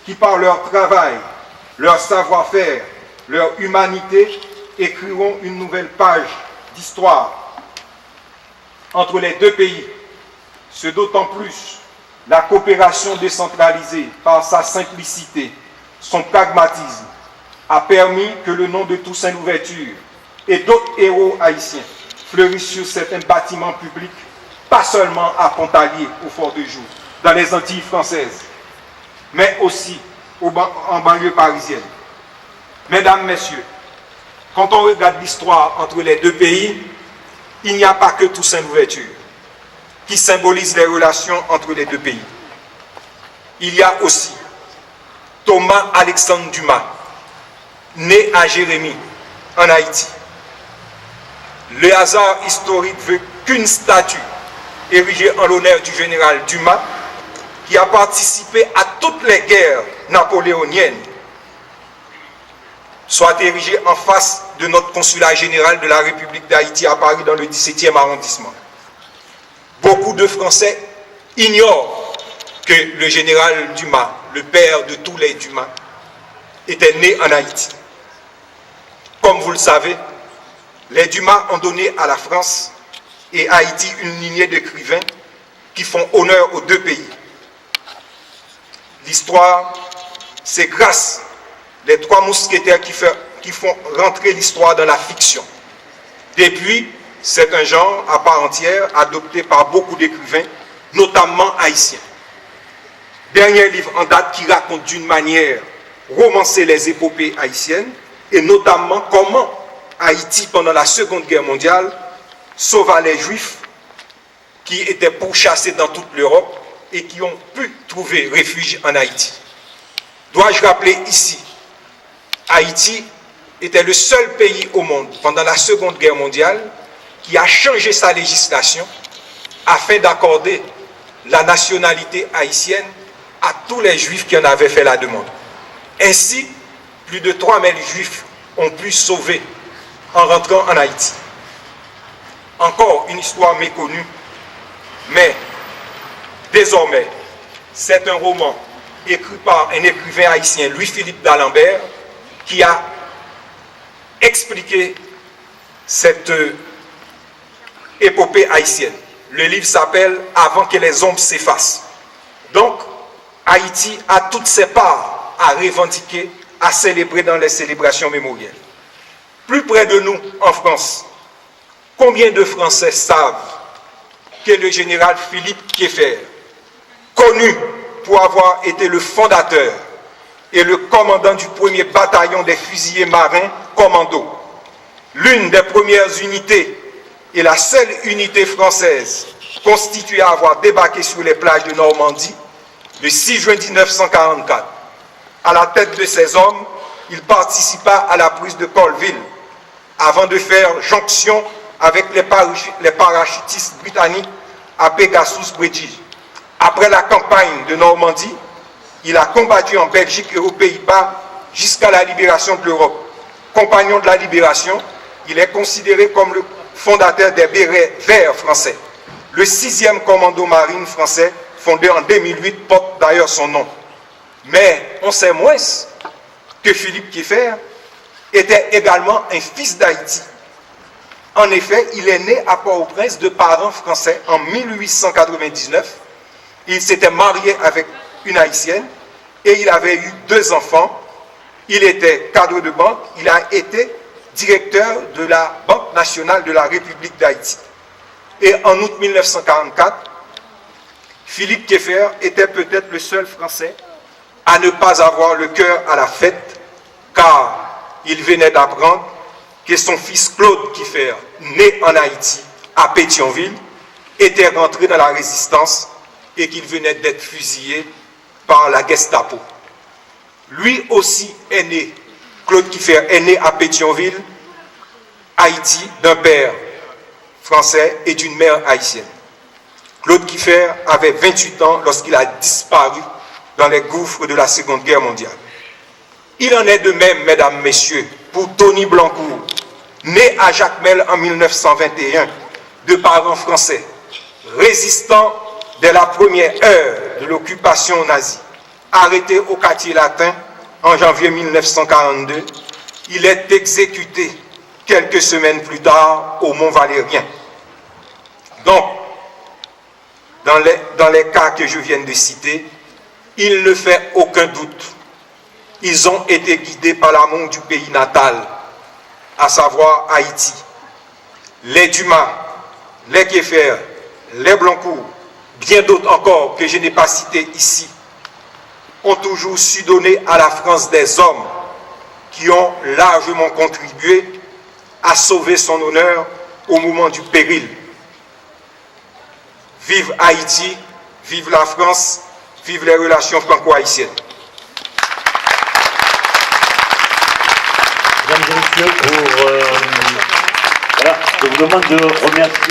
qui par leur travail, leur savoir-faire, leur humanité, écriront une nouvelle page d'histoire entre les deux pays. Ce d'autant plus, la coopération décentralisée, par sa simplicité, son pragmatisme, a permis que le nom de Toussaint Louverture et d'autres héros haïtiens fleurissent sur certains bâtiments publics, pas seulement à Pontarlier, au Fort-de-Joux, dans les Antilles françaises, mais aussi en banlieue parisienne. Mesdames, Messieurs, quand on regarde l'histoire entre les deux pays, il n'y a pas que Toussaint Louverture qui symbolise les relations entre les deux pays. Il y a aussi Thomas Alexandre Dumas, né à Jérémie, en Haïti. Le hasard historique veut qu'une statue érigée en l'honneur du général Dumas, qui a participé à toutes les guerres napoléoniennes, soit érigée en face de notre consulat général de la République d'Haïti à Paris dans le 17e arrondissement. Beaucoup de Français ignorent que le général Dumas, le père de tous les Dumas, était né en Haïti. Comme vous le savez, les Dumas ont donné à la France et à Haïti une lignée d'écrivains qui font honneur aux deux pays. L'histoire, c'est grâce les trois mousquetaires qui font rentrer l'histoire dans la fiction. Depuis, c'est un genre à part entière adopté par beaucoup d'écrivains, notamment haïtiens. Dernier livre en date qui raconte d'une manière romancée les épopées haïtiennes et notamment comment Haïti, pendant la Seconde Guerre mondiale, sauva les Juifs qui étaient pourchassés dans toute l'Europe et qui ont pu trouver refuge en Haïti. Dois-je rappeler ici, Haïti était le seul pays au monde pendant la Seconde Guerre mondiale qui a changé sa législation afin d'accorder la nationalité haïtienne à tous les Juifs qui en avaient fait la demande. Ainsi, plus de 3000 Juifs ont pu sauver en rentrant en Haïti. Encore une histoire méconnue, mais désormais, c'est un roman écrit par un écrivain haïtien, Louis-Philippe d'Alembert, qui a expliqué cette épopée haïtienne. Le livre s'appelle « Avant que les ombres s'effacent ». Donc, Haïti a toutes ses parts à revendiquer, à célébrer dans les célébrations mémorielles. Plus près de nous, en France, combien de Français savent que le général Philippe Kieffer, connu pour avoir été le fondateur et le commandant du premier bataillon des fusiliers marins commando, l'une des premières unités et la seule unité française constituée à avoir débarqué sur les plages de Normandie le 6 juin 1944. À la tête de ces hommes, il participa à la prise de Colville avant de faire jonction avec les parachutistes britanniques à Pegasus Bridge. Après la campagne de Normandie, il a combattu en Belgique et aux Pays-Bas jusqu'à la libération de l'Europe. Compagnon de la libération, il est considéré comme le fondateur des bérets verts français. Le 6e commando marine français, fondé en 2008, porte d'ailleurs son nom. Mais on sait moins que Philippe Kieffer était également un fils d'Haïti. En effet, il est né à Port-au-Prince de parents français en 1899. Il s'était marié avec une Haïtienne et il avait eu 2 enfants. Il était cadre de banque. Il a été directeur de la Banque nationale de la République d'Haïti. Et en août 1944, Philippe Kieffer était peut-être le seul Français à ne pas avoir le cœur à la fête, car il venait d'apprendre que son fils Claude Kieffer, né en Haïti, à Pétionville, était rentré dans la résistance et qu'il venait d'être fusillé par la Gestapo. Lui aussi est né, Claude Kieffer est né à Pétionville, Haïti, d'un père français et d'une mère haïtienne. Claude Kieffer avait 28 ans lorsqu'il a disparu dans les gouffres de la Seconde Guerre mondiale. Il en est de même, mesdames, messieurs, pour Tony Blancourt, né à Jacmel en 1921, de parents français, résistant dès la première heure de l'occupation nazie. arrêté au quartier latin en janvier 1942, il est exécuté quelques semaines plus tard au Mont-Valérien. Donc, dans les cas que je viens de citer, il ne fait aucun doute. Ils ont été guidés par l'amour du pays natal, à savoir Haïti. Les Dumas, les Kieffer, les Blancourt, bien d'autres encore que je n'ai pas cités ici, ont toujours su donner à la France des hommes qui ont largement contribué à sauver son honneur au moment du péril. Vive Haïti, vive la France, vive les relations franco-haïtiennes. Mesdames et messieurs, je vous demande de remercier